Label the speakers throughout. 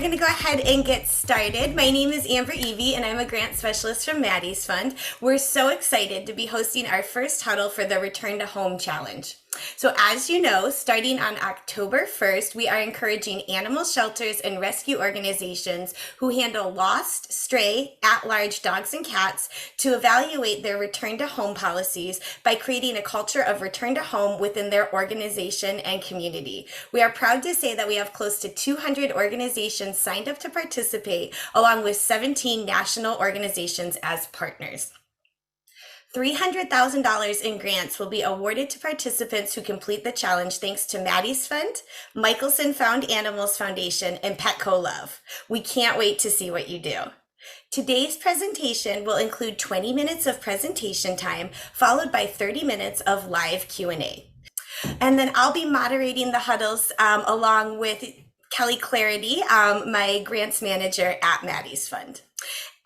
Speaker 1: going to go ahead and get started. My name is Amber Evie, and I'm a grant specialist from Maddie's Fund. We're so excited to be hosting our first huddle for the Return to Home Challenge. So as you know, starting on October 1st, we are encouraging animal shelters and rescue organizations who handle lost, stray, at-large dogs and cats to evaluate their return to home policies by creating a culture of return to home within their organization and community. We are proud to say that we have close to 200 organizations signed up to participate, along with 17 national organizations as partners. $300,000 in grants will be awarded to participants who complete the challenge thanks to Maddie's Fund, Michelson Found Animals Foundation, and Petco Love. We can't wait to see what you do. Today's presentation will include 20 minutes of presentation time, followed by 30 minutes of live Q&A. And then I'll be moderating the huddles along with Kelly Clarity, my grants manager at Maddie's Fund.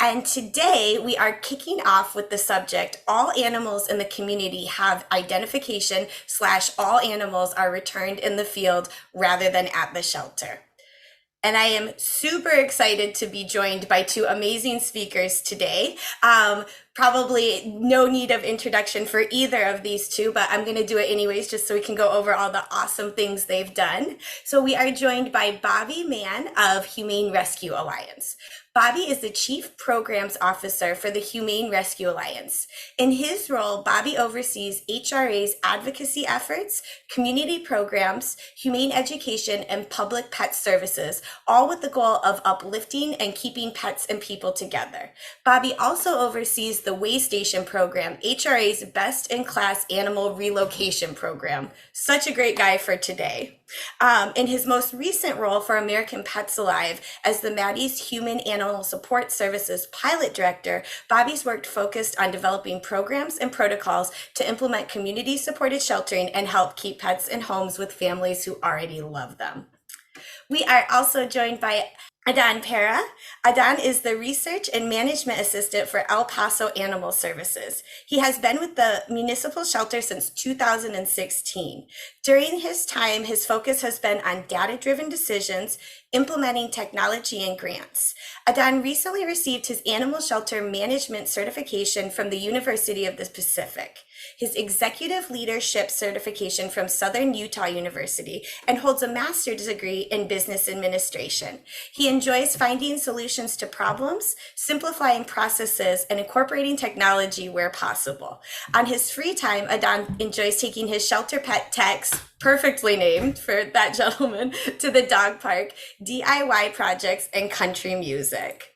Speaker 1: And today we are kicking off with the subject, all animals in the community have identification / all animals are returned in the field rather than at the shelter. And I am super excited to be joined by two amazing speakers today. Probably no need of introduction for either of these two, but I'm going to do it anyways, just so we can go over all the awesome things they've done. So we are joined by Bobby Mann of Humane Rescue Alliance. Bobby is the Chief Programs Officer for the Humane Rescue Alliance. In his role, Bobby oversees HRA's advocacy efforts, community programs, humane education, and public pet services, all with the goal of uplifting and keeping pets and people together. Bobby also oversees the Waystation program, HRA's best-in-class animal relocation program. Such a great guy for today. In his most recent role for American Pets Alive as the Maddie's Human Animal Support Services Pilot Director, Bobby's worked focused on developing programs and protocols to implement community-supported sheltering and help keep pets in homes with families who already love them. We are also joined by Adan Para. Adan is the Research and Management Assistant for El Paso Animal Services. He has been with the municipal shelter since 2016. During his time, his focus has been on data-driven decisions, implementing technology and grants. Adan recently received his animal shelter management certification from the University of the Pacific, his executive leadership certification from Southern Utah University, and holds a master's degree in business administration. He enjoys finding solutions to problems, simplifying processes, and incorporating technology where possible. On his free time, Adan enjoys taking his shelter pet Tex, perfectly named for that gentleman, to the dog park, DIY projects, and country music.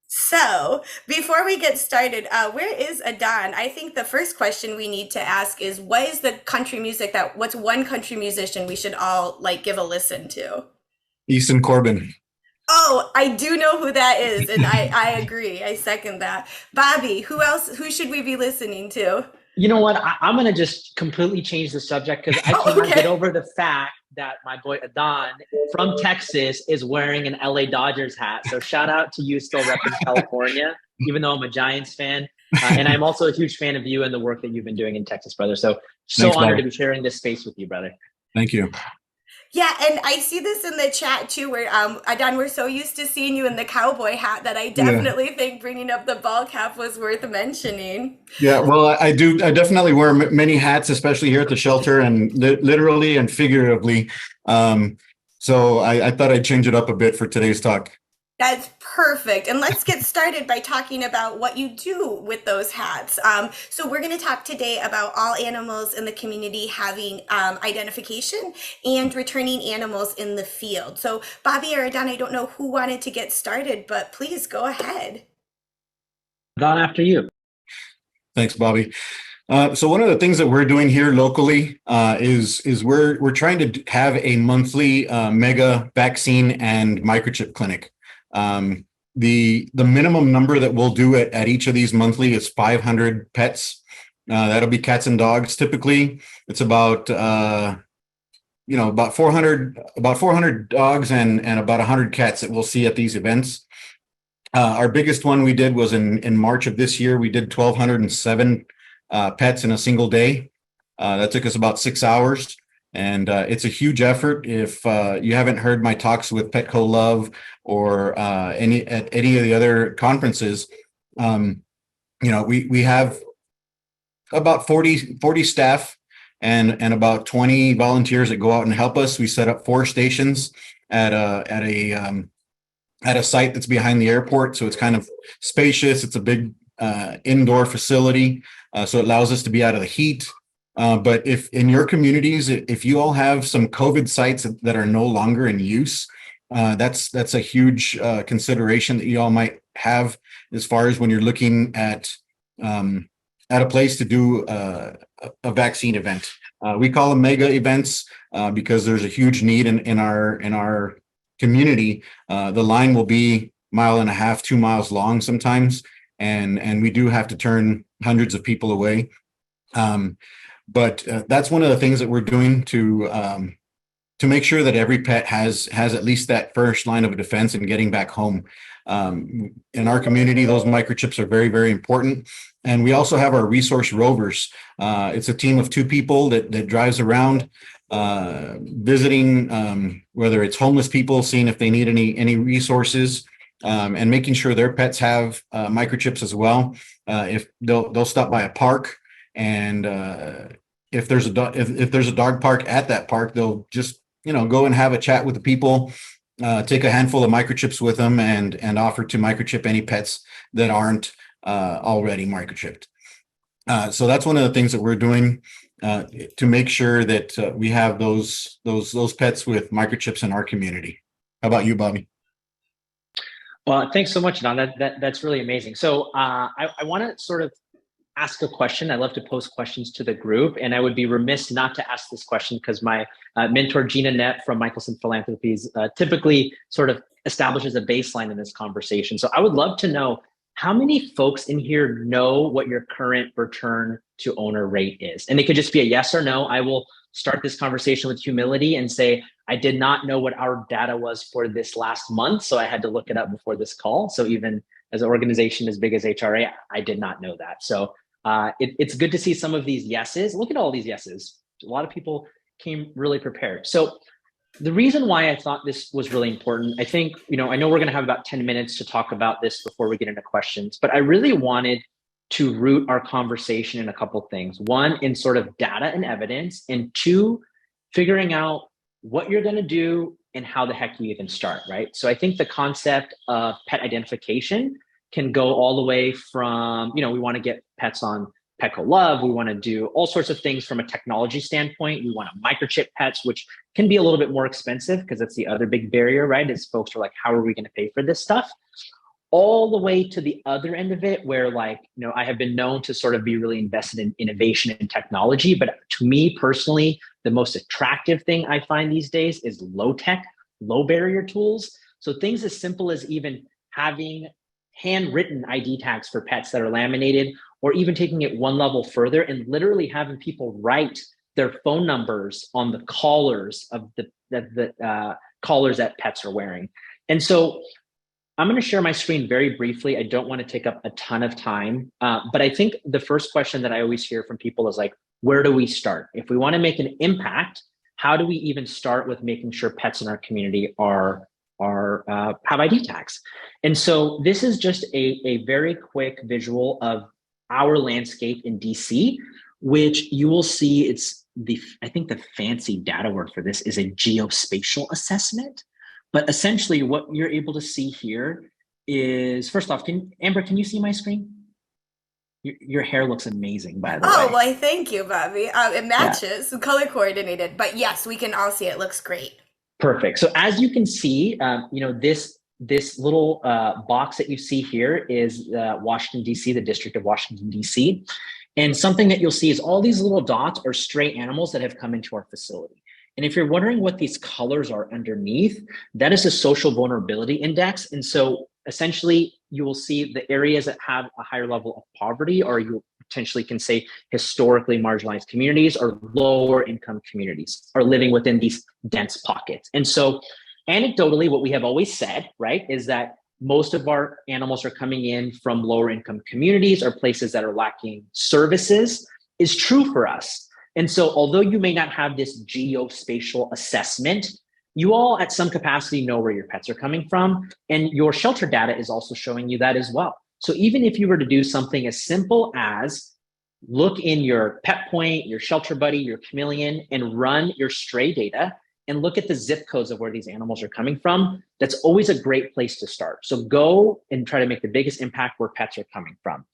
Speaker 1: So before we get started, where is Adan? I think the first question we need to ask is, what is the country music what's one country musician we should all give a listen to?
Speaker 2: Easton Corbin.
Speaker 1: Oh, I do know who that is, and I agree. I second that. Bobby, who should we be listening to?
Speaker 3: You know what? I'm going to just completely change the subject because I cannot get over the fact that my boy Adan from Texas is wearing an LA Dodgers hat. So shout out to you still repping California, even though I'm a Giants fan. And I'm also a huge fan of you and the work that you've been doing in Texas, brother. So
Speaker 2: Thanks,
Speaker 3: honored
Speaker 2: brother,
Speaker 3: to be sharing this space with you, brother.
Speaker 2: Thank you.
Speaker 1: Yeah, and I see this in the chat too, where Adan, we're so used to seeing you in the cowboy hat that I definitely think bringing up the ball cap was worth mentioning.
Speaker 2: Yeah, well, I definitely wear many hats, especially here at the shelter, and literally and figuratively. So I thought I'd change it up a bit for today's talk.
Speaker 1: That's perfect. And let's get started by talking about what you do with those hats. So we're going to talk today about all animals in the community having identification and returning animals in the field. So Bobby or Adan, I don't know who wanted to get started, but please go ahead.
Speaker 3: Adan, after you.
Speaker 2: Thanks, Bobby. So one of the things that we're doing here locally is we're trying to have a monthly mega vaccine and microchip clinic. The minimum number that we'll do at each of these monthly is 500 pets. That'll be cats and dogs. Typically, it's about 400 dogs and about 100 cats that we'll see at these events. Our biggest one we did was in March of this year. We did 1,207 pets in a single day. That took us about 6 hours. And it's a huge effort. If you haven't heard my talks with Petco Love or at any of the other conferences, we have about 40 staff and about 20 volunteers that go out and help us. We set up 4 stations at a site that's behind the airport, so it's kind of spacious. It's a big indoor facility, so it allows us to be out of the heat. But if in your communities, if you all have some COVID sites that are no longer in use, that's a huge consideration that you all might have as far as when you're looking at a place to do a vaccine event. We call them mega events because there's a huge need in our community. The line will be 1.5 miles, 2 miles long sometimes, and we do have to turn hundreds of people away. But that's one of the things that we're doing to make sure that every pet has at least that first line of defense in getting back home. In our community, those microchips are very, very important. And we also have our resource rovers. It's a team of 2 people that drives around visiting, whether it's homeless people, seeing if they need any resources, and making sure their pets have microchips as well. If they'll stop by a park, and if there's a dog park at that park, they'll just go and have a chat with the people, take a handful of microchips with them, and offer to microchip any pets that aren't already microchipped. So that's one of the things that we're doing to make sure that we have those pets with microchips in our community. How about you, Bobby?
Speaker 3: Well, thanks so much, Don. That's really amazing. So I want to sort of ask a question. I love to post questions to the group, and I would be remiss not to ask this question because my mentor, Gina Nepp from Michelson Philanthropies, typically sort of establishes a baseline in this conversation. So I would love to know, how many folks in here know what your current return to owner rate is? And it could just be a yes or no. I will start this conversation with humility and say, I did not know what our data was for this last month, so I had to look it up before this call. So even as an organization as big as HRA, I did not know that. So it's good to see some of these yeses. Look at all these yeses. A lot of people came really prepared. So the reason why I thought this was really important, I think, I know we're going to have about 10 minutes to talk about this before we get into questions, but I really wanted to root our conversation in a couple things. One, in sort of data and evidence, and 2, figuring out what you're going to do and how the heck you even start, right? So I think the concept of pet identification can go all the way from, we want to get pets on Petco Love. We want to do all sorts of things from a technology standpoint. We want to microchip pets, which can be a little bit more expensive because that's the other big barrier, right? Is folks are like, how are we going to pay for this stuff? All the way to the other end of it, where I have been known to sort of be really invested in innovation and technology. But to me personally, the most attractive thing I find these days is low tech, low barrier tools. So things as simple as even having handwritten ID tags for pets that are laminated, or even taking it one level further and literally having people write their phone numbers on the collars of the collars that pets are wearing. And so I'm going to share my screen very briefly. I don't want to take up a ton of time, but I think the first question that I always hear from people is where do we start? If we want to make an impact, how do we even start with making sure pets in our community have ID tags? And so this is just a very quick visual of our landscape in DC, which you will see I think the fancy data word for this is a geospatial assessment. But essentially what you're able to see here is, first off, Amber, can you see my screen? Your hair looks amazing, by the way.
Speaker 1: Oh, well, thank you, Bobby. It matches, color coordinated, but yes, we can all see it. Looks great.
Speaker 3: Perfect. So as you can see, this little box that you see here is Washington, D.C., the District of Washington, D.C. And something that you'll see is all these little dots are stray animals that have come into our facility. And if you're wondering what these colors are underneath, that is a social vulnerability index. And so essentially you will see the areas that have a higher level of poverty, or you potentially can say historically marginalized communities or lower income communities, are living within these dense pockets. And so anecdotally, what we have always said, right, is that most of our animals are coming in from lower income communities or places that are lacking services is true for us. And so although you may not have this geospatial assessment, you all at some capacity know where your pets are coming from, and your shelter data is also showing you that as well. So even if you were to do something as simple as look in your Pet Point, your Shelter Buddy, your Chameleon, and run your stray data and look at the zip codes of where these animals are coming from, that's always a great place to start. So go and try to make the biggest impact where pets are coming from.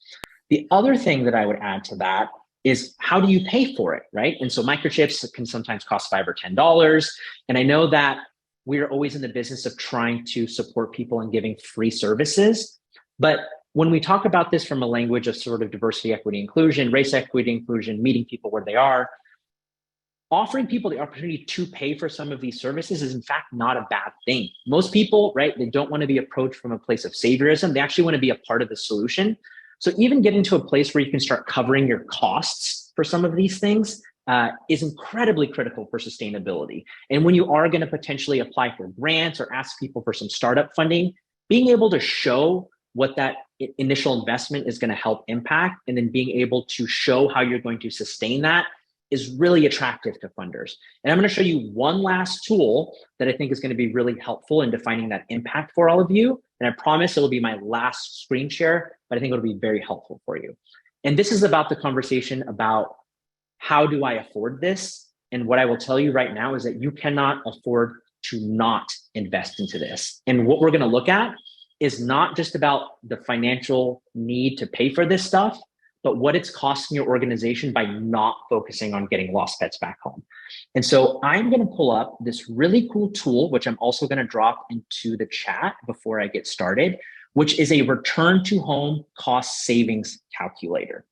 Speaker 3: The other thing that I would add to that is how do you pay for it, right? And so microchips can sometimes cost $5 or $10. And I know that we're always in the business of trying to support people and giving free services. But when we talk about this from a language of sort of diversity, equity, inclusion, race, equity, inclusion, meeting people where they are, offering people the opportunity to pay for some of these services is in fact not a bad thing. Most people, right, they don't want to be approached from a place of saviorism. They actually want to be a part of the solution. So even getting to a place where you can start covering your costs for some of these things is incredibly critical for sustainability. And when you are going to potentially apply for grants or ask people for some startup funding, being able to show what that initial investment is going to help impact, and then being able to show how you're going to sustain that is really attractive to funders. And I'm going to show you one last tool that I think is going to be really helpful in defining that impact for all of you. And I promise it will be my last screen share, but I think it'll be very helpful for you. And this is about the conversation about how do I afford this? And what I will tell you right now is that you cannot afford to not invest into this. And what we're going to look at is not just about the financial need to pay for this stuff, but what it's costing your organization by not focusing on getting lost pets back home. And so I'm going to pull up this really cool tool, which I'm also going to drop into the chat before I get started, which is a return to home cost savings calculator.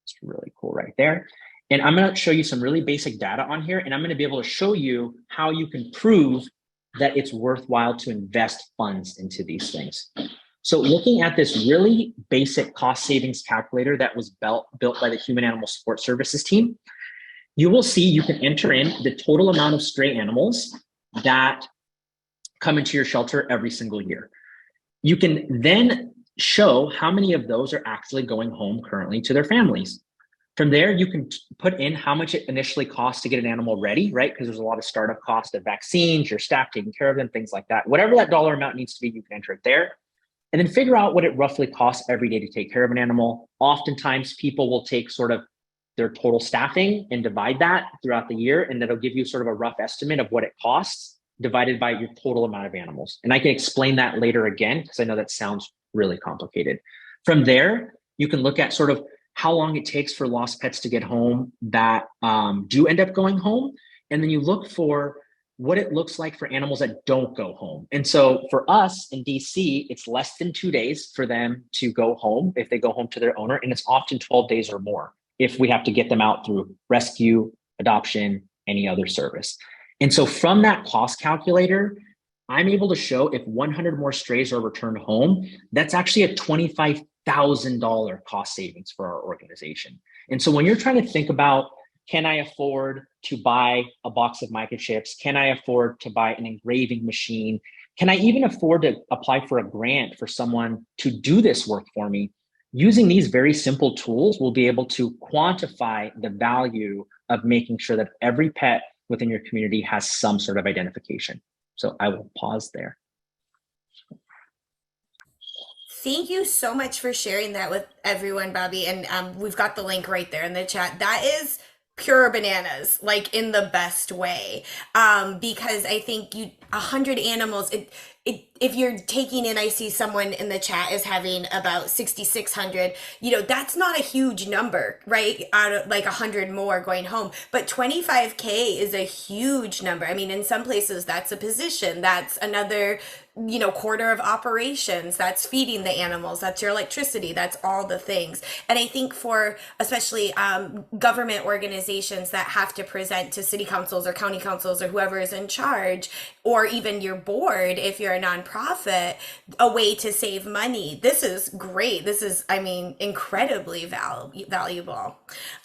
Speaker 3: It's really cool right there. And I'm going to show you some really basic data on here, and I'm going to be able to show you how you can prove that it's worthwhile to invest funds into these things. So looking at this really basic cost savings calculator that was built by the Human Animal Support Services team, you will see you can enter in the total amount of stray animals that come into your shelter every single year. You can then show how many of those are actually going home currently to their families. From there, you can put in how much it initially costs to get an animal ready, right? Because there's a lot of startup cost of vaccines, your staff taking care of them, things like that. Whatever that dollar amount needs to be, you can enter it there. And then figure out what it roughly costs every day to take care of an animal. Oftentimes, people will take sort of their total staffing and divide that throughout the year, and that'll give you sort of a rough estimate of what it costs divided by your total amount of animals. And I can explain that later again, because I know that sounds really complicated. From there, you can look at sort of how long it takes for lost pets to get home that do end up going home. And then you look for what it looks like for animals that don't go home. And so for us in DC, it's less than 2 days for them to go home if they go home to their owner. And it's often 12 days or more if we have to get them out through rescue, adoption, any other service. And so from that cost calculator, I'm able to show if 100 more strays are returned home, that's actually a $25,000 cost savings for our organization. And so when you're trying to think about, can I afford to buy a box of microchips? Can I afford to buy an engraving machine? Can I even afford to apply for a grant for someone to do this work for me? Using these very simple tools, we'll be able to quantify the value of making sure that every pet within your community has some sort of identification. So I will pause there.
Speaker 1: Thank you so much for sharing that with everyone, Bobby. And we've got the link right there in the chat. That is pure bananas, like in the best way. Because I think 100 animals, if you're taking in, I see someone in the chat is having about 6,600, that's not a huge number, right? Out of like 100 more going home, but 25K is a huge number. I mean, in some places that's a position, that's another, quarter of operations, that's feeding the animals, that's your electricity, that's all the things. And I think for especially government organizations that have to present to city councils or county councils or whoever is in charge, or even your board, if you're a nonprofit a way to save money. This is great. This is, I mean, incredibly valuable.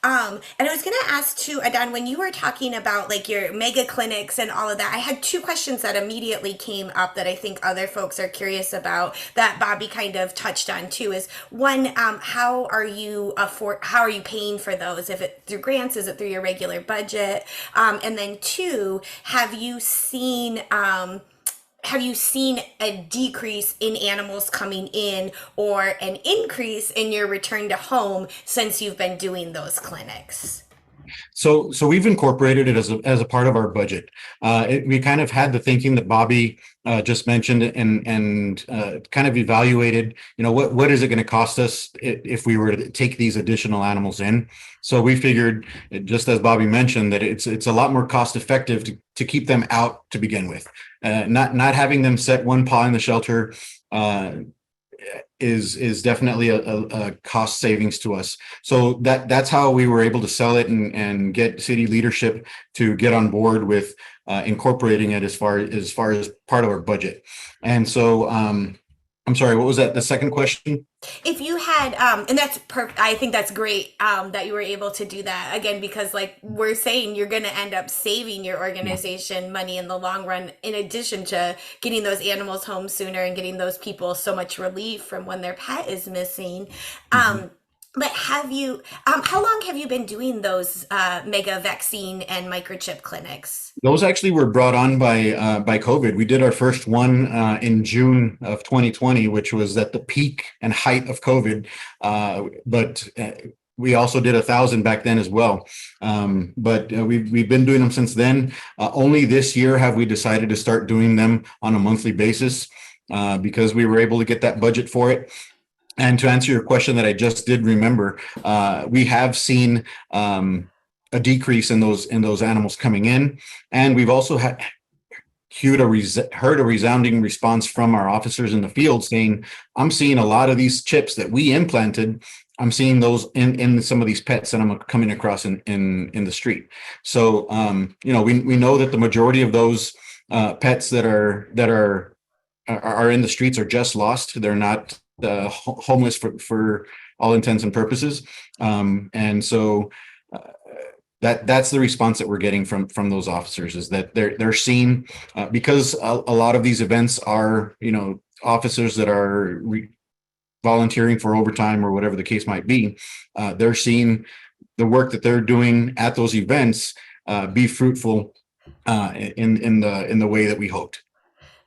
Speaker 1: And I was going to ask too, Adon, when you were talking about like your mega clinics and all of that, I had two questions that immediately came up that I think other folks are curious about that Bobby kind of touched on too. Is one, how are you paying for those? If it through grants, is it through your regular budget? And then two, have you seen a decrease in animals coming in or an increase in your return to home since you've been doing those clinics?
Speaker 2: So we've incorporated it as a part of our budget. We kind of had the thinking that Bobby just mentioned, and kind of evaluated, what is it going to cost us if we were to take these additional animals in. So we figured, just as Bobby mentioned, that it's a lot more cost effective to keep them out to begin with, not having them set one paw in the shelter. Is definitely a cost savings to us. So that's how we were able to sell it and get city leadership to get on board with incorporating it as far as part of our budget. And so I'm sorry, what was that? The second question?
Speaker 1: If you had, and that's perfect. I think that's great that you were able to do that again, because like we're saying, you're going to end up saving your organization money in the long run, in addition to getting those animals home sooner and getting those people so much relief from when their pet is missing. But how long have you been doing those mega vaccine and microchip clinics?
Speaker 2: Those actually were brought on by COVID. We did our first one in June of 2020, which was at the peak and height of COVID. But we also did 1,000 back then as well. But we've been doing them since then. Only this year have we decided to start doing them on a monthly basis because we were able to get that budget for it. And to answer your question that I just did remember, we have seen a decrease in those animals coming in, and we've also heard a resounding response from our officers in the field saying, "I'm seeing a lot of these chips that we implanted. I'm seeing those in some of these pets that I'm coming across in the street." So we know that the majority of those pets that are in the streets are just lost. They're not homeless for all intents and purposes, and so that's the response that we're getting from those officers, is that they're seeing because a lot of these events are officers that are volunteering for overtime or whatever the case might be. They're seeing the work that they're doing at those events be fruitful in the way that we hoped.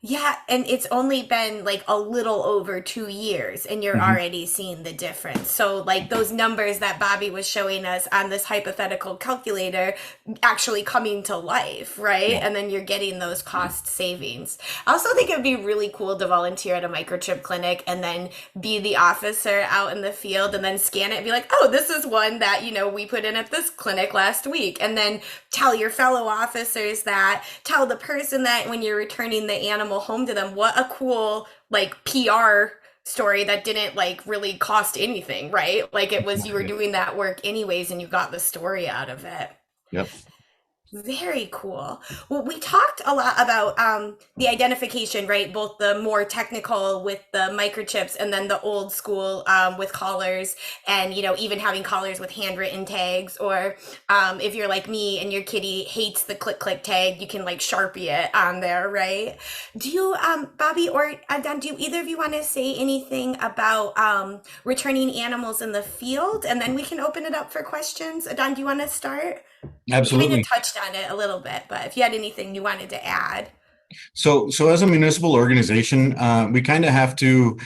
Speaker 1: Yeah, and it's only been like a little over 2 years, and you're already seeing the difference. So, like those numbers that Bobby was showing us on this hypothetical calculator actually coming to life, right?
Speaker 2: Yeah.
Speaker 1: And then you're getting those cost savings. I also think it'd be really cool to volunteer at a microchip clinic and then be the officer out in the field and then scan it and be like, oh, this is one that, we put in at this clinic last week. And then tell your fellow officers that, tell the person that when you're returning the animal home to them, what a cool like PR story that didn't like really cost anything, right? Like it was, you were doing that work anyways and you got the story out of it.
Speaker 2: Yep.
Speaker 1: Very cool. Well, we talked a lot about the identification, right? Both the more technical with the microchips and then the old school with collars, and even having collars with handwritten tags, or if you're like me and your kitty hates the click tag, you can like Sharpie it on there, right? Do you, Bobby or Adon, do either of you want to say anything about returning animals in the field, and then we can open it up for questions? Adon, do you want to start?
Speaker 2: Absolutely.
Speaker 1: You kind of touched on it a little bit, but if you had anything you wanted to add.
Speaker 2: So as a municipal organization, we kind of have to,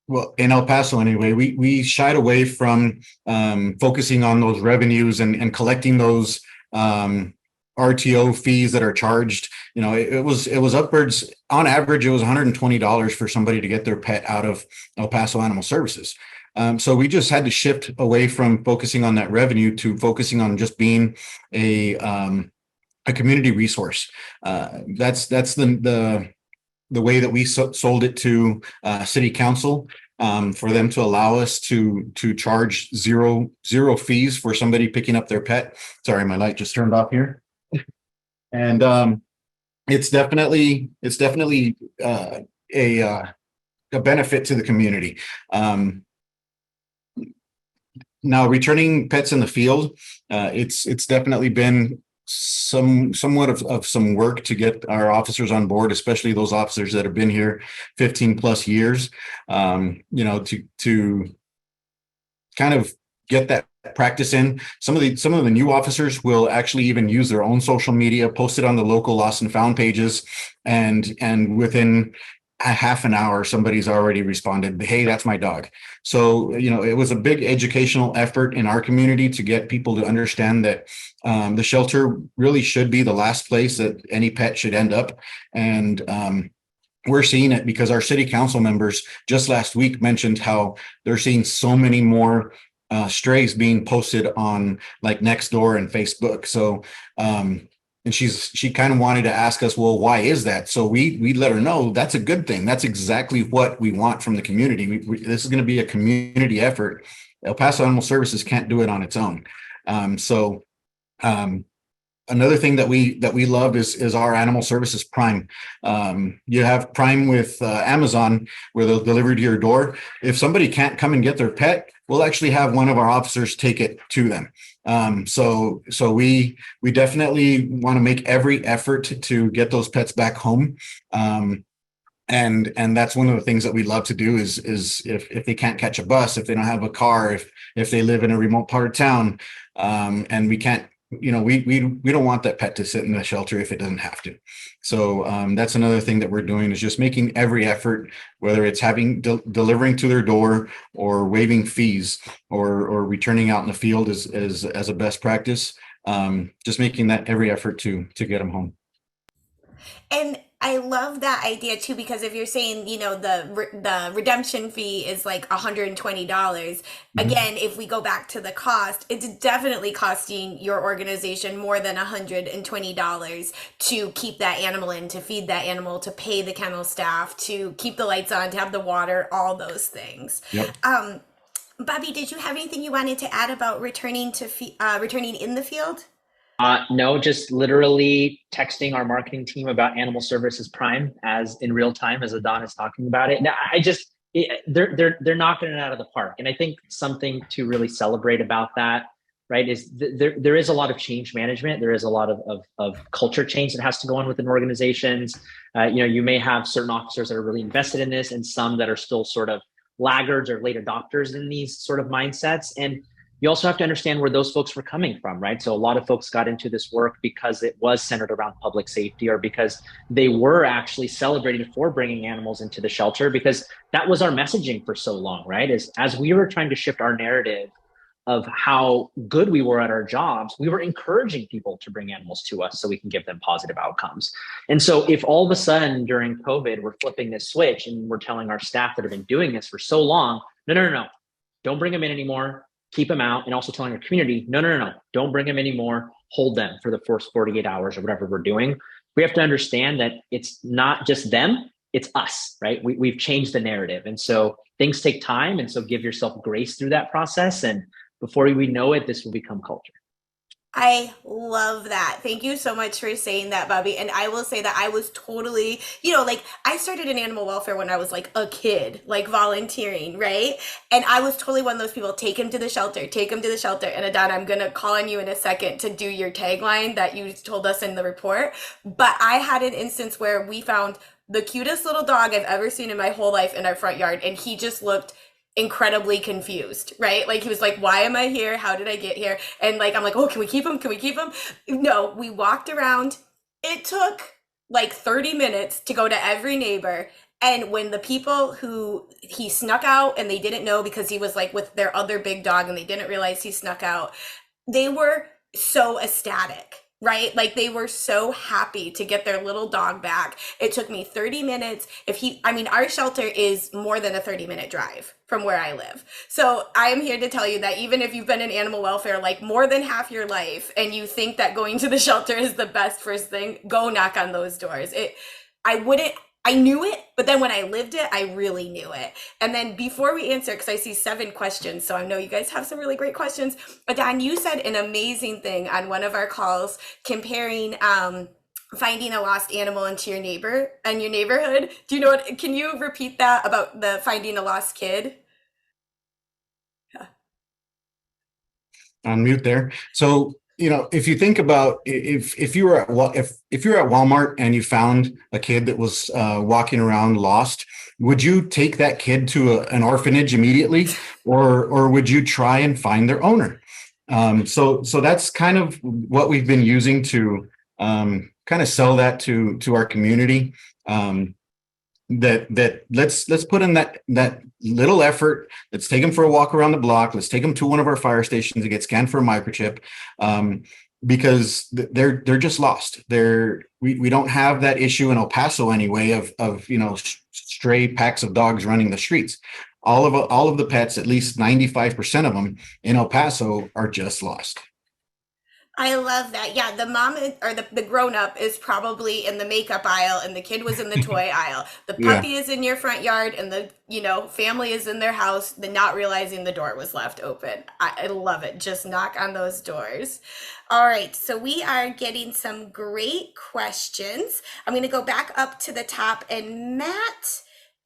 Speaker 2: well, in El Paso anyway, we shied away from focusing on those revenues and collecting those RTO fees that are charged. It was upwards, on average, it was $120 for somebody to get their pet out of El Paso Animal Services. So we just had to shift away from focusing on that revenue to focusing on just being a community resource. That's the way that we sold it to City Council, for them to allow us to charge zero fees for somebody picking up their pet. Sorry, my light just turned off here. And it's definitely a benefit to the community. Now, returning pets in the field, it's definitely been somewhat of some work to get our officers on board, especially those officers that have been here 15 plus years. To kind of get that practice in. Some of the new officers will actually even use their own social media, post it on the local lost and found pages, and within a half an hour, somebody's already responded, "Hey, that's my dog." So, it was a big educational effort in our community to get people to understand that the shelter really should be the last place that any pet should end up. And we're seeing it because our city council members just last week mentioned how they're seeing so many more strays being posted on like Nextdoor and Facebook. So, and she kind of wanted to ask us, well, why is that? So we let her know that's a good thing. That's exactly what we want from the community. This is going to be a community effort. El Paso Animal Services can't do it on its own. Another thing that we love is our Animal Services Prime. You have Prime with Amazon, where they'll deliver to your door. If somebody can't come and get their pet, we'll actually have one of our officers take it to them. So we definitely want to make every effort to get those pets back home. And that's one of the things that we love to do is if they can't catch a bus, if they don't have a car, if they live in a remote part of town, and we can't, we don't want that pet to sit in the shelter if it doesn't have to. So that's another thing that we're doing, is just making every effort, whether it's delivering to their door or waiving fees or returning out in the field as a best practice. Just making that every effort to get them home.
Speaker 1: And I love that idea too, because if you're saying, the redemption fee is like $120, again, if we go back to the cost, it's definitely costing your organization more than $120 to keep that animal in, to feed that animal, to pay the kennel staff, to keep the lights on, to have the water, all those things.
Speaker 2: Yep.
Speaker 1: Bobby, did you have anything you wanted to add about returning in the field?
Speaker 3: No, just literally texting our marketing team about Animal Services Prime as in real time as Adon is talking about it. Now, they're knocking it out of the park, and I think something to really celebrate about that, right, is there is a lot of change management. There is a lot of culture change that has to go on within organizations. You may have certain officers that are really invested in this, and some that are still sort of laggards or late adopters in these sort of mindsets. And you also have to understand where those folks were coming from, right? So a lot of folks got into this work because it was centered around public safety, or because they were actually celebrated for bringing animals into the shelter, because that was our messaging for so long, right? As we were trying to shift our narrative of how good we were at our jobs, we were encouraging people to bring animals to us so we can give them positive outcomes. And so if all of a sudden during COVID, we're flipping this switch and we're telling our staff that have been doing this for so long, no, don't bring them in anymore. Keep them out, and also telling our community, no, don't bring them anymore. Hold them for the first 48 hours or whatever we're doing. We have to understand that it's not just them, it's us, right? We've changed the narrative. And so things take time. And so give yourself grace through that process. And before we know it, this will become culture.
Speaker 1: I love that. Thank you so much for saying that, Bobby. And I will say that I was totally, I started in animal welfare when I was like a kid, like volunteering, right? And I was totally one of those people, take him to the shelter, take him to the shelter. And Adon, I'm going to call on you in a second to do your tagline that you told us in the report. But I had an instance where we found the cutest little dog I've ever seen in my whole life in our front yard. And he just looked incredibly confused, right? Like he was like, why am I here? How did I get here? And like, I'm like, oh, can we keep him? Can we keep him? No, we walked around. It took like 30 minutes to go to every neighbor. And when the people who he snuck out and they didn't know, because he was like with their other big dog and they didn't realize he snuck out, they were so ecstatic. Right? Like they were so happy to get their little dog back. It took me 30 minutes. Our shelter is more than a 30-minute drive from where I live. So I am here to tell you that even if you've been in animal welfare like more than half your life and you think that going to the shelter is the best first thing, go knock on those doors. I knew it, but then when I lived it, I really knew it. And then before we answer, because I see 7 questions, so I know you guys have some really great questions. Adon, you said an amazing thing on one of our calls comparing finding a lost animal into your neighborhood. Do you know what? Can you repeat that about the finding a lost kid?
Speaker 2: On mute there. So, if you think about if you were at if you were at Walmart and you found a kid that was walking around lost, would you take that kid to an orphanage immediately, or would you try and find their owner? So that's kind of what we've been using to kind of sell that to our community. That let's put in that little effort. Let's take them for a walk around the block. Let's take them to one of our fire stations to get scanned for a microchip, because they're just lost. We don't have that issue in El Paso anyway of stray packs of dogs running the streets. All of the pets, at least 95% of them in El Paso, are just lost.
Speaker 1: I love that. Yeah, the mom or the grown up is probably in the makeup aisle and the kid was in the toy aisle. The
Speaker 2: Yeah.
Speaker 1: puppy is in your front yard and the, family is in their house, the not realizing the door was left open. I love it. Just knock on those doors. All right, so we are getting some great questions. I'm going to go back up to the top, and Matt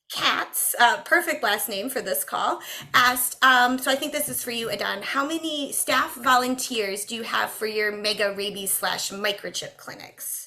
Speaker 1: Katz, perfect last name for this call, asked, so I think this is for you, Adon. How many staff volunteers do you have for your mega rabies slash microchip clinics?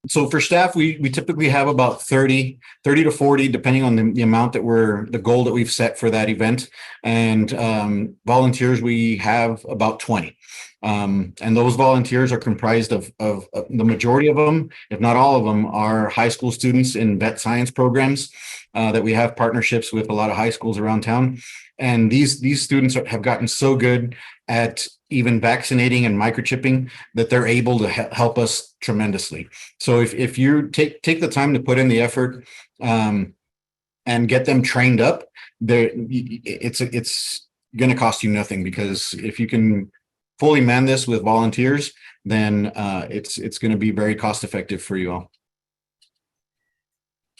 Speaker 2: So for staff, we typically have about 30 to 40, depending on the amount the goal that we've set for that event. And volunteers, we have about 20. And those volunteers are comprised of the majority of them, if not all of them, are high school students in vet science programs that we have partnerships with a lot of high schools around town. And these students have gotten so good at even vaccinating and microchipping that they're able to help us tremendously. So if you take the time to put in the effort and get them trained up, it's going to cost you nothing, because if you can fully man this with volunteers, then it's going to be very cost effective for you all.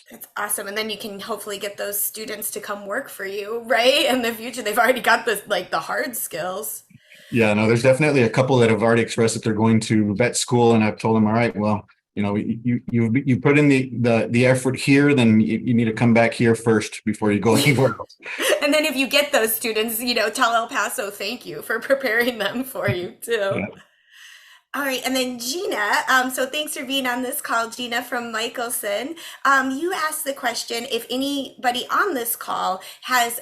Speaker 1: That's awesome. And then you can hopefully get those students to come work for you, right? In the future, they've already got the hard skills.
Speaker 2: Yeah, no, there's definitely a couple that have already expressed that they're going to vet school, and I've told them, all right, well, you put in the effort here, then you need to come back here first before you go anywhere else.
Speaker 1: And then if you get those students, tell El Paso thank you for preparing them for you too.
Speaker 2: Yeah.
Speaker 1: All right, and then Gina, so thanks for being on this call, Gina from Michelson. You asked the question if anybody on this call has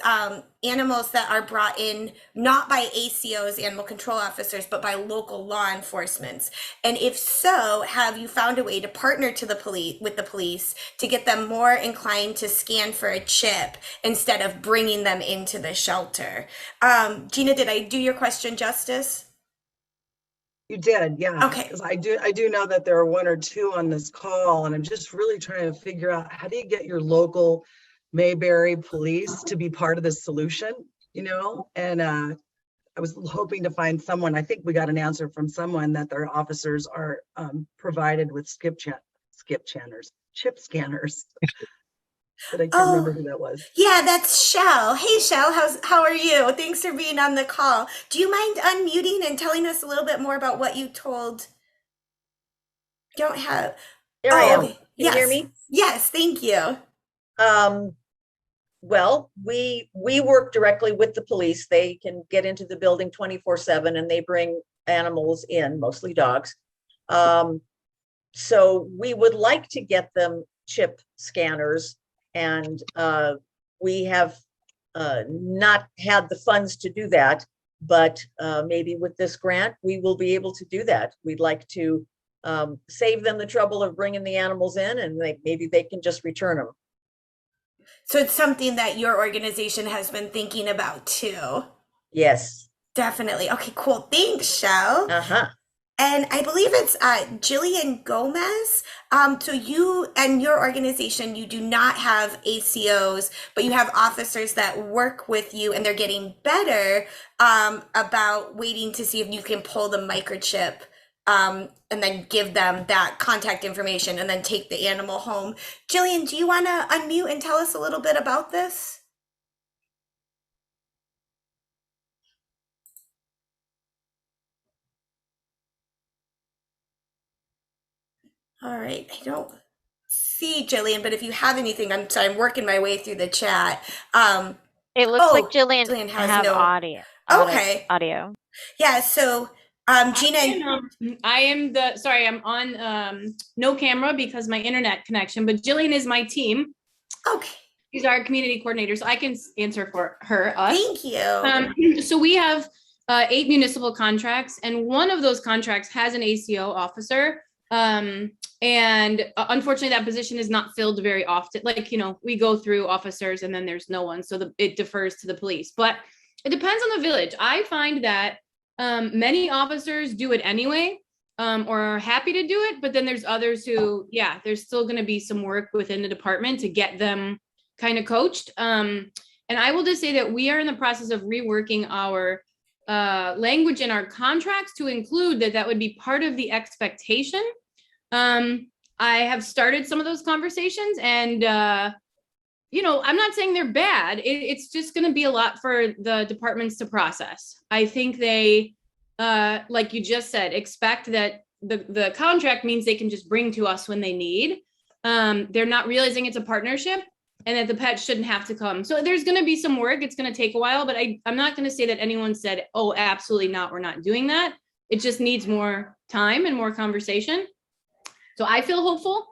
Speaker 1: animals that are brought in not by ACOs, animal control officers, but by local law enforcement. And if so, have you found a way to partner with the police to get them more inclined to scan for a chip instead of bringing them into the shelter? Gina, did I do your question justice?
Speaker 4: You did, yeah.
Speaker 1: Okay.
Speaker 4: Because I do know that there are one or two on this call, and I'm just really trying to figure out, how do you get your local Mayberry police to be part of the solution, And I was hoping to find someone. I think we got an answer from someone that their officers are provided with chip scanners. But I can't remember who that was.
Speaker 1: Yeah, that's Shell. Hey, Shell, how are you? Thanks for being on the call. Do you mind unmuting and telling us a little bit more about what you told? Don't have.
Speaker 5: There I am.
Speaker 1: Okay.
Speaker 5: Can
Speaker 1: Yes.
Speaker 5: you hear me?
Speaker 1: Yes, thank you.
Speaker 5: Well, we work directly with the police. They can get into the building 24/7, and they bring animals in, mostly dogs. So we would like to get them chip scanners, and we have not had the funds to do that, but maybe with this grant, we will be able to do that. We'd like to save them the trouble of bringing the animals in, and maybe they can just return them.
Speaker 1: So it's something that your organization has been thinking about too.
Speaker 5: Yes.
Speaker 1: Definitely. Okay, cool. Thanks, Shell.
Speaker 5: Uh-huh.
Speaker 1: And I believe it's Jillian Gomez. So you and your organization, you do not have ACOs, but you have officers that work with you, and they're getting better about waiting to see if you can pull the microchip and then give them that contact information and then take the animal home. Jillian, do you want to unmute and tell us a little bit about this? All right. I don't see Jillian, but if you have anything, I'm sorry, I'm working my way through the chat.
Speaker 6: It looks like
Speaker 1: Oh,
Speaker 6: Jillian
Speaker 1: Jillian has
Speaker 6: have
Speaker 1: no. Okay.
Speaker 6: audio.
Speaker 1: Yeah. So, Gina.
Speaker 7: I am the sorry, I'm on no camera because my internet connection, but Jillian is my team.
Speaker 1: Okay.
Speaker 7: She's our community coordinator, so I can answer for her, us.
Speaker 1: Thank you.
Speaker 7: So we have 8 municipal contracts, and one of those contracts has an ACO officer. And unfortunately, that position is not filled very often. Like, you know, we go through officers and then there's no one, so it defers to the police. But it depends on the village. I find that many officers do it anyway, or are happy to do it. But then there's others who, yeah, there's still going to be some work within the department to get them kind of coached. And I will just say that we are in the process of reworking our language in our contracts to include that would be part of the expectation. I have started some of those conversations, and you know, I'm not saying they're bad. It's just going to be a lot for the departments to process. I think they, like you just said, expect that the contract means they can just bring to us when they need. They're not realizing it's a partnership and that the pet shouldn't have to come. So there's going to be some work. It's going to take a while, but I'm not going to say that anyone said, oh, absolutely not, we're not doing that. It just needs more time and more conversation. So I feel hopeful,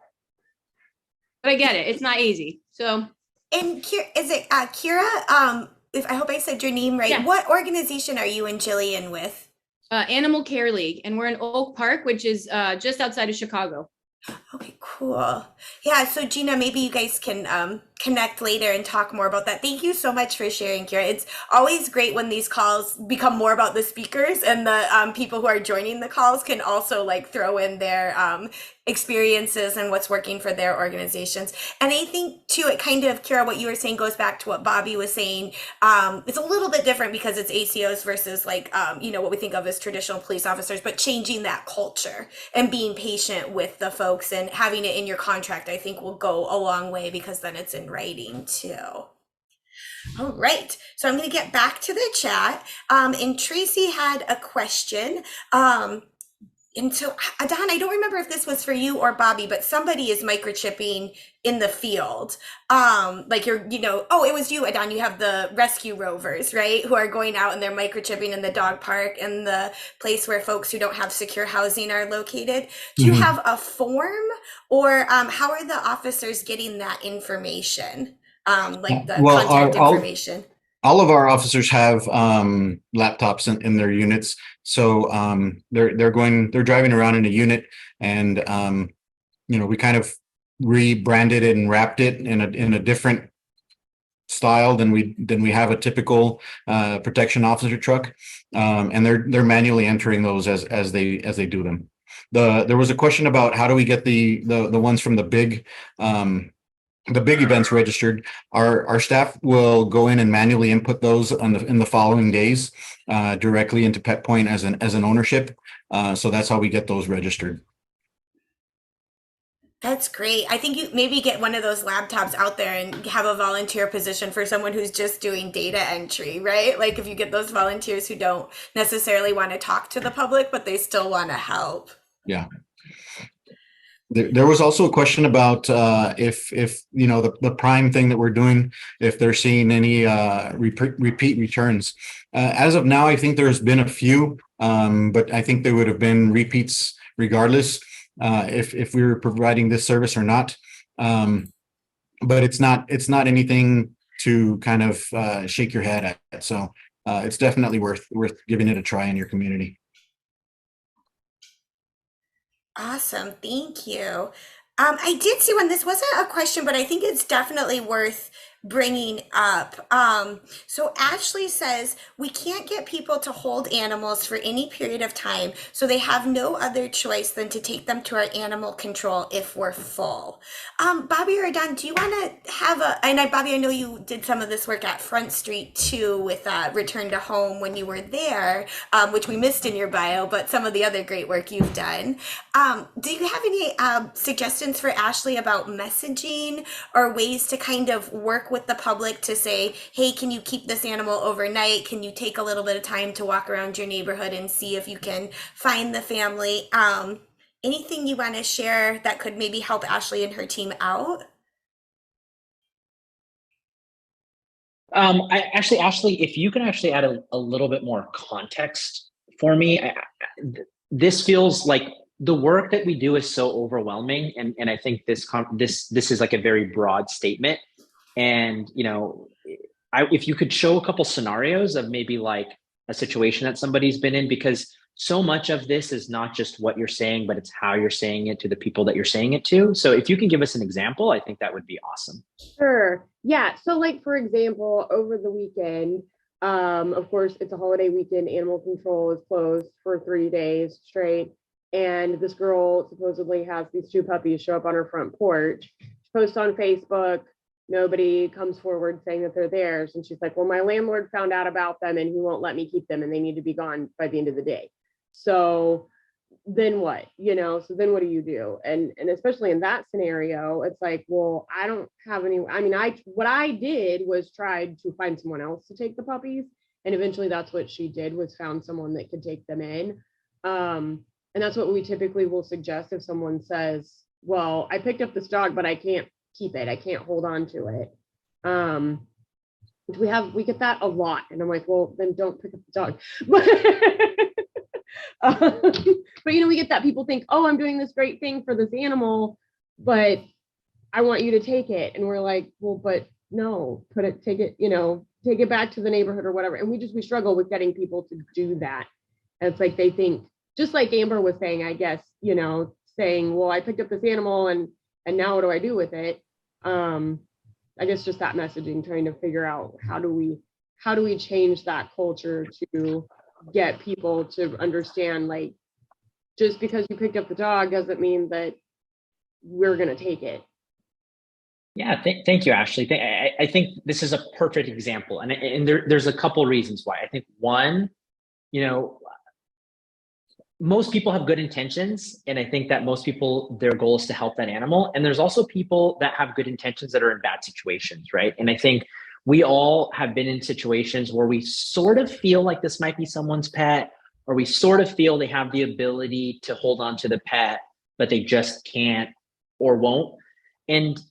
Speaker 7: but I get it. It's not easy. So.
Speaker 1: And is it Kira? If I hope I said your name right.
Speaker 7: Yeah.
Speaker 1: What organization are you and Jillian with?
Speaker 7: Animal Care League, and we're in Oak Park, which is just outside of Chicago.
Speaker 1: Okay, cool. Yeah, so Gina, maybe you guys can connect later and talk more about that. Thank you so much for sharing, Kira. It's always great when these calls become more about the speakers, and the people who are joining the calls can also like throw in their experiences and what's working for their organizations. And I think too, it kind of, Kira, what you were saying goes back to what Bobby was saying. It's a little bit different because it's ACOs versus like, you know, what we think of as traditional police officers, but changing that culture and being patient with the folks and having it in your contract, I think will go a long way, because then it's in writing too. All right, so I'm going to get back to the chat. And Tracy had a question. And so, Adon, I don't remember if this was for you or Bobby, but somebody is microchipping in the field. Like you're, you know, oh, it was you, Adon. You have the rescue rovers, right? Who are going out and they're microchipping in the dog park and the place where folks who don't have secure housing are located. Do you have a form, or how are the officers getting that information? Like the contact information?
Speaker 2: All of our officers have laptops in their units, so they're driving around in a unit, and you know, we kind of rebranded it and wrapped it in a different style than we have a typical protection officer truck, and they're manually entering those as they do them. There was a question about how do we get the ones from the big events registered. Our staff will go in and manually input those in the following days directly into PetPoint as an ownership. So that's how we get those registered.
Speaker 1: That's great. I think you maybe get one of those laptops out there and have a volunteer position for someone who's just doing data entry, right? Like if you get those volunteers who don't necessarily want to talk to the public, but they still want to help. Yeah.
Speaker 2: There was also a question about if you know the Prime thing that we're doing, if they're seeing any repeat returns. As of now, I think there's been a few, but I think there would have been repeats regardless if we were providing this service or not. But it's not anything to kind of shake your head at. So it's definitely worth giving it a try in your community.
Speaker 1: Awesome. Thank you. I did see one. This wasn't a question, but I think it's definitely worth bringing up. So Ashley says, we can't get people to hold animals for any period of time, so they have no other choice than to take them to our animal control if we're full. Bobby or Don, do you want to have Bobby, I know you did some of this work at Front Street too with Return to Home when you were there, which we missed in your bio, but some of the other great work you've done. Do you have any suggestions for Ashley about messaging or ways to kind of work with the public to say, hey, can you keep this animal overnight? Can you take a little bit of time to walk around your neighborhood and see if you can find the family? anything you want to share that could maybe help Ashley and her team out?
Speaker 3: Ashley, if you can actually add a little bit more context for me, this feels like the work that we do is so overwhelming, and I think this is like a very broad statement. And if you could show a couple scenarios of maybe like a situation that somebody's been in, because so much of this is not just what you're saying, but it's how you're saying it to the people that you're saying it to. So if you can give us an example, I think that would be awesome.
Speaker 8: Sure. Yeah. So like, for example, over the weekend, of course, it's a holiday weekend. Animal control is closed for 3 days straight. And this girl supposedly has these 2 puppies show up on her front porch, post on Facebook. Nobody comes forward saying that they're theirs. And she's like, well, my landlord found out about them and he won't let me keep them and they need to be gone by the end of the day. So then what, so then what do you do? And especially in that scenario, it's like, well, I don't have any, what I did was tried to find someone else to take the puppies. And eventually that's what she did, was found someone that could take them in. And that's what we typically will suggest if someone says, well, I picked up this dog, but I can't keep it. I can't hold on to it. We get that a lot. And I'm like, well, then don't pick up the dog. But we get that. People think, oh, I'm doing this great thing for this animal, but I want you to take it. And we're like, well, but no, take it back to the neighborhood or whatever. And we struggle with getting people to do that. And it's like, they think, just like Amber was saying, I guess, saying, well, I picked up this animal and now what do I do with it? I guess just that messaging, trying to figure out how do we change that culture to get people to understand, like, just because you picked up the dog doesn't mean that we're going to take it.
Speaker 3: Yeah, thank you, Ashley. I think this is a perfect example. And there's a couple reasons why. I think one, most people have good intentions. And I think that most people, their goal is to help that animal. And there's also people that have good intentions that are in bad situations, right? And I think we all have been in situations where we sort of feel like this might be someone's pet, or we sort of feel they have the ability to hold on to the pet, but they just can't or won't. And,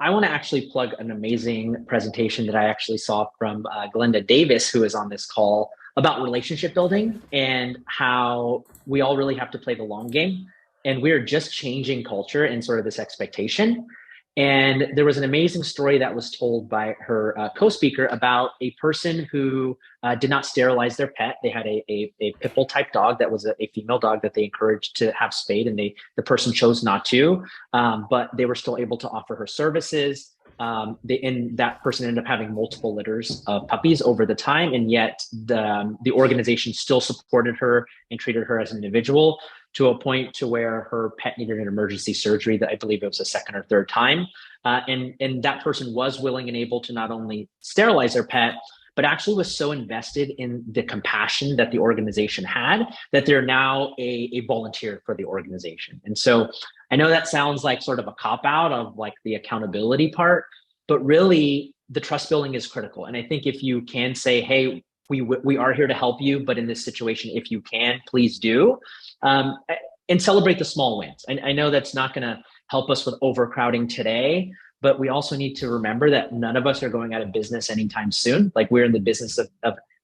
Speaker 3: I want to actually plug an amazing presentation that I actually saw from Glenda Davis, who is on this call, about relationship building and how we all really have to play the long game. And we're just changing culture and sort of this expectation. And there was an amazing story that was told by her co-speaker about a person who did not sterilize their pet. They had a pit bull type dog that was a female dog that they encouraged to have spayed, and the person chose not to, but they were still able to offer her services. And that person ended up having multiple litters of puppies over the time, and yet the organization still supported her and treated her as an individual, to a point to where her pet needed an emergency surgery that I believe it was a second or third time. And that person was willing and able to not only sterilize their pet, but actually was so invested in the compassion that the organization had that they're now a volunteer for the organization. And so I know that sounds like sort of a cop-out of like the accountability part, but really the trust building is critical. And I think if you can say, hey, we are here to help you, but in this situation, if you can, please do. And celebrate the small wins. I know that's not going to help us with overcrowding today, but we also need to remember that none of us are going out of business anytime soon. Like, we're in the business of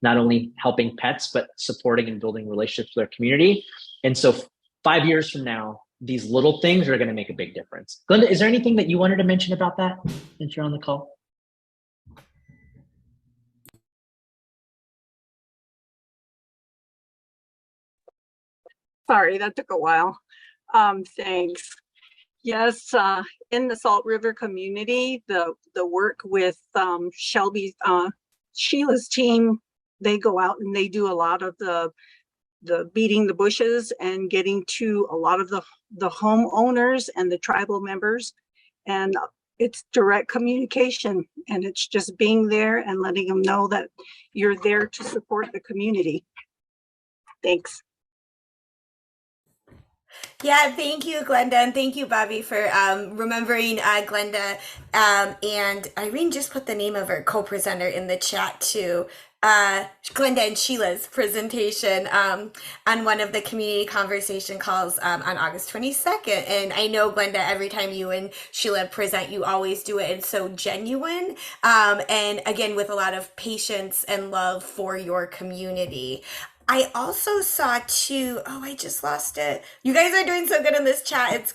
Speaker 3: not only helping pets, but supporting and building relationships with our community. And so 5 years from now, these little things are going to make a big difference. Glenda, is there anything that you wanted to mention about that since you're on the call?
Speaker 9: Sorry, that took a while. Thanks. Yes, in the Salt River community, the work with Sheila's team, they go out and they do a lot of the beating the bushes and getting to a lot of the homeowners and the tribal members. And it's direct communication, and it's just being there and letting them know that you're there to support the community. Thanks.
Speaker 1: Yeah, thank you, Glenda, and thank you, Bobby, for remembering Glenda. And Irene just put the name of her co-presenter in the chat too. Glenda and Sheila's presentation on one of the community conversation calls on August 22nd. And I know, Glenda, every time you and Sheila present, you always do it. It's so genuine. And again, with a lot of patience and love for your community. I also saw too, oh, I just lost it. You guys are doing so good in this chat. It's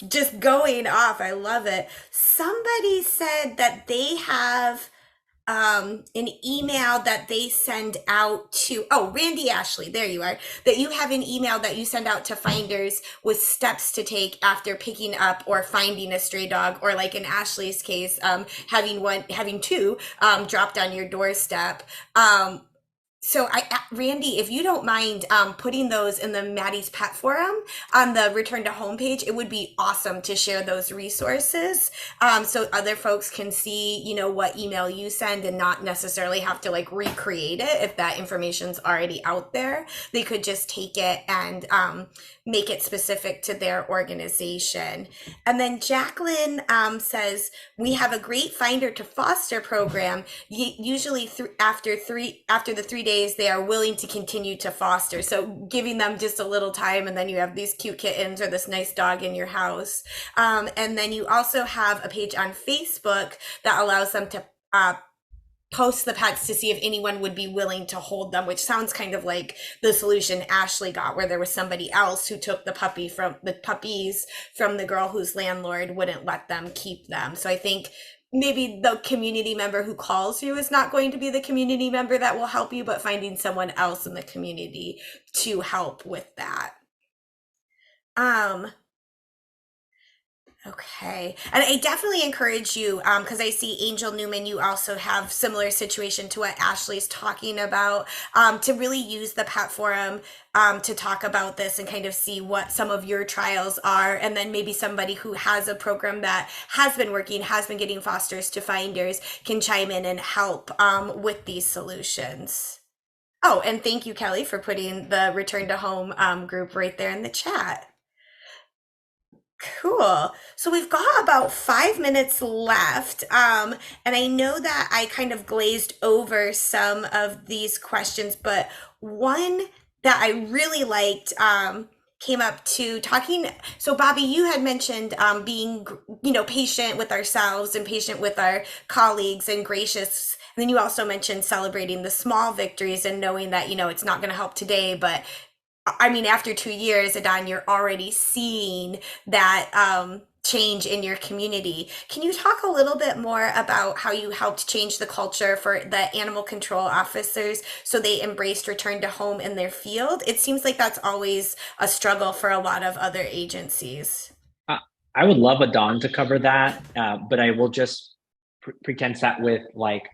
Speaker 1: just going off. I love it. Somebody said that they have an email that they send out to, oh, Randy Ashley, there you are, that you have an email that you send out to finders with steps to take after picking up or finding a stray dog, or like in Ashley's case, having two dropped on your doorstep. So Randy, if you don't mind putting those in the Maddie's Pet Forum on the Return to Home page, it would be awesome to share those resources so other folks can see, you know, what email you send and not necessarily have to like recreate it if that information's already out there. They could just take it and make it specific to their organization. And then Jacqueline says, we have a great finder to foster program. Usually after the 3 days, they are willing to continue to foster. So giving them just a little time, and then you have these cute kittens or this nice dog in your house. And then you also have a page on Facebook that allows them to post the pets to see if anyone would be willing to hold them, which sounds kind of like the solution Ashley got, where there was somebody else who took the puppies from the girl whose landlord wouldn't let them keep them. So I think maybe the community member who calls you is not going to be the community member that will help you, but finding someone else in the community to help with that. Okay. And I definitely encourage you, because I see Angel Newman, you also have similar situation to what Ashley's talking about, to really use the Pet Forum to talk about this and kind of see what some of your trials are. And then maybe somebody who has a program that has been working, has been getting fosters to finders, can chime in and help with these solutions. Oh, and thank you, Kelly, for putting the Return to Home group right there in the chat. Cool. So we've got about 5 minutes left. And I know that I kind of glazed over some of these questions, but one that I really liked came up to talking. So Bobby, you had mentioned being, patient with ourselves and patient with our colleagues and gracious. And then you also mentioned celebrating the small victories and knowing that, it's not going to help today, but I mean, after 2 years, Adon, you're already seeing that change in your community. Can you talk a little bit more about how you helped change the culture for the animal control officers so they embraced Return to Home in their field? It seems like that's always a struggle for a lot of other agencies.
Speaker 3: I would love Adon to cover that, but I will just pretense that with like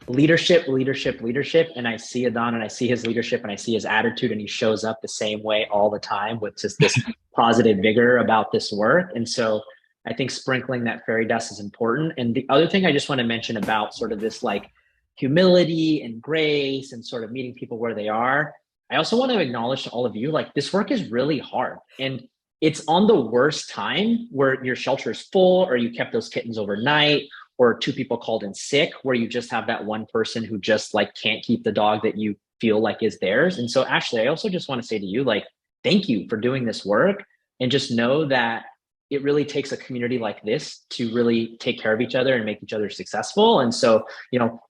Speaker 3: leadership. And I see Adon and I see his leadership and I see his attitude, and he shows up the same way all the time with just this positive vigor about this work. And so I think sprinkling that fairy dust is important. And the other thing I just want to mention about sort of this like humility and grace and sort of meeting people where they are, I also want to acknowledge to all of you, like this work is really hard. And it's on the worst time where your shelter is full, or you kept those kittens overnight, or 2 people called in sick, where you just have that one person who just like can't keep the dog that you feel like is theirs. And so Ashley, I also just want to say to you, like, thank you for doing this work, and just know that it really takes a community like this to really take care of each other and make each other successful. And so,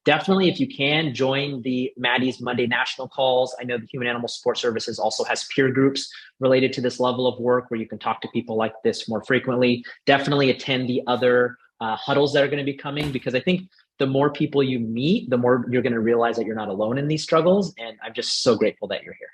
Speaker 3: definitely if you can join the Maddie's Monday National Calls. I know the Human Animal Support Services also has peer groups related to this level of work where you can talk to people like this more frequently. Definitely attend the other huddles that are going to be coming, because I think the more people you meet, the more you're going to realize that you're not alone in these struggles. And I'm just so grateful that you're here.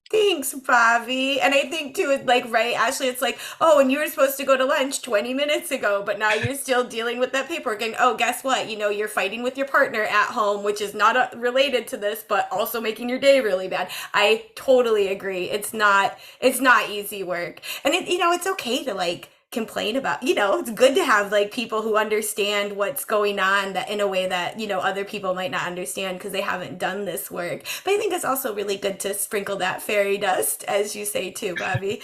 Speaker 1: Thanks, Bobby. And I think too, it's like, right, Ashley, it's like, oh, and you were supposed to go to lunch 20 minutes ago, but now you're still dealing with that paperwork. And oh, guess what? You're fighting with your partner at home, which is not related to this, but also making your day really bad. I totally agree. It's not easy work. And it's okay to like complain about, it's good to have like people who understand what's going on, that in a way that other people might not understand because they haven't done this work. But I think it's also really good to sprinkle that fairy dust, as you say too, Bobby.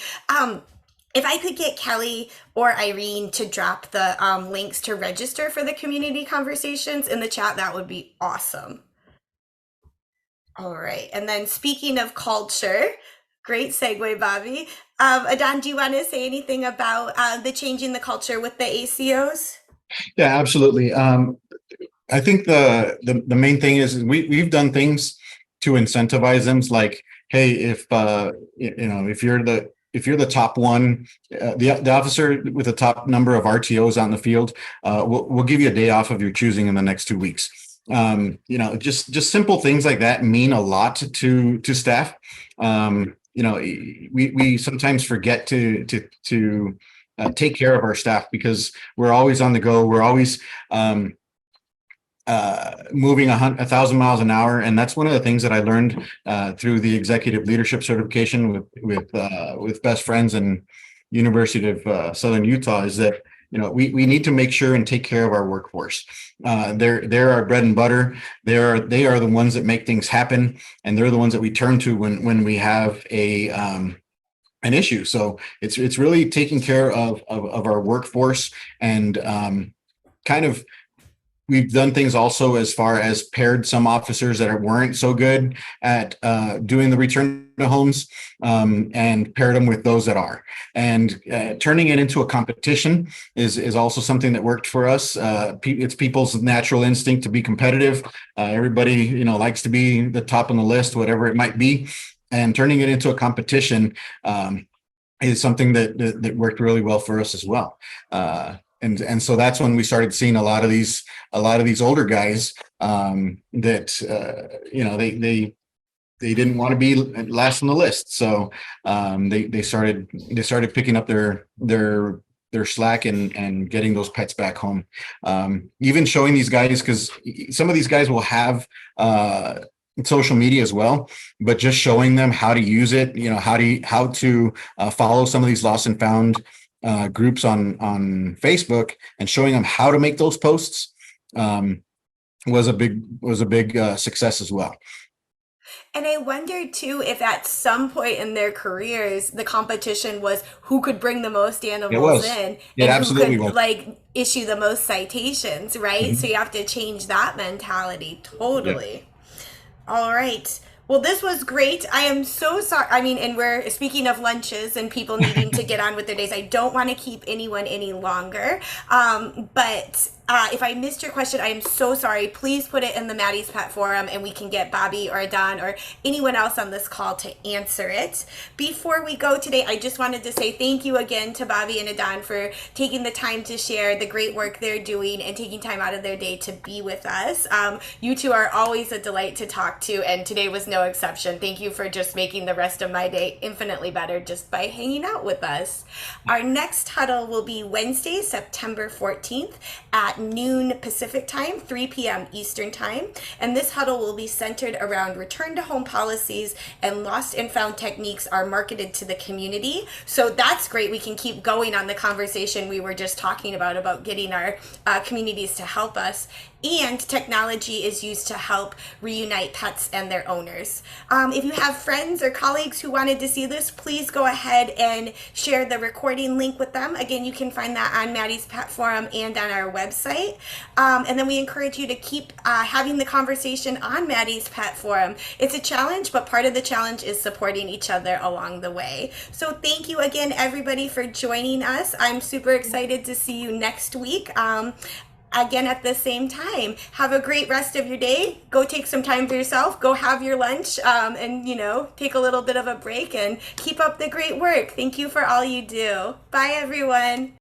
Speaker 1: if I could get Kelly or Irene to drop the links to register for the community conversations in the chat, that would be awesome. All right. And then speaking of culture, great segue, Bobby. Adon, do you want to say anything about the changing the culture with the ACOs?
Speaker 2: Yeah, absolutely. I think the main thing is we've done things to incentivize them, like, hey, if if you're the top one, the officer with the top number of RTOs on the field, we'll give you a day off of your choosing in the next 2 weeks. Just simple things like that mean a lot to staff. We sometimes forget to take care of our staff because we're always on the go. We're always moving 1,000 miles an hour, and that's one of the things that I learned through the executive leadership certification with Best Friends and University of Southern Utah is that we need to make sure and take care of our workforce. They're our bread and butter. They are the ones that make things happen, and they're the ones that we turn to when we have an issue. So it's really taking care of our workforce, and kind of we've done things also as far as paired some officers that weren't so good at doing the return to homes, and paired them with those that are. And turning it into a competition is also something that worked for us. It's people's natural instinct to be competitive. Everybody, likes to be the top on the list, whatever it might be. And turning it into a competition is something that worked really well for us as well. And so that's when we started seeing a lot of these older guys that they didn't want to be last on the list. So they started picking up their slack and getting those pets back home. Even showing these guys, because some of these guys will have social media as well, but just showing them how to use it, how to follow some of these lost and found groups on Facebook, and showing them how to make those posts was a big success as well.
Speaker 1: And I wonder too if at some point in their careers the competition was who could bring the most animals in, and who could issue the most citations, right? Mm-hmm. So you have to change that mentality totally. Yeah. All right. Well, this was great. I am so sorry. I mean, and we're speaking of lunches and people needing to get on with their days. I don't want to keep anyone any longer. But if I missed your question, I am so sorry. Please put it in the Maddie's Pet Forum and we can get Bobby or Adon or anyone else on this call to answer it. Before we go today, I just wanted to say thank you again to Bobby and Adon for taking the time to share the great work they're doing and taking time out of their day to be with us. You two are always a delight to talk to, and today was no exception. Thank you for just making the rest of my day infinitely better just by hanging out with us. Our next huddle will be Wednesday, September 14th at noon Pacific time, 3 p.m. Eastern time. And this huddle will be centered around return to home policies and lost and found techniques are marketed to the community. So that's great. We can keep going on the conversation we were just talking about getting our communities to help us. And technology is used to help reunite pets and their owners. If you have friends or colleagues who wanted to see this, please go ahead and share the recording link with them. Again, you can find that on Maddie's Pet Forum and on our website. And then we encourage you to keep having the conversation on Maddie's Pet Forum. It's a challenge, but part of the challenge is supporting each other along the way. So thank you again, everybody, for joining us. I'm super excited to see you next week. Again at the same time. Have a great rest of your day. Go take some time for yourself. Go have your lunch, and take a little bit of a break and keep up the great work. Thank you for all you do. Bye, everyone.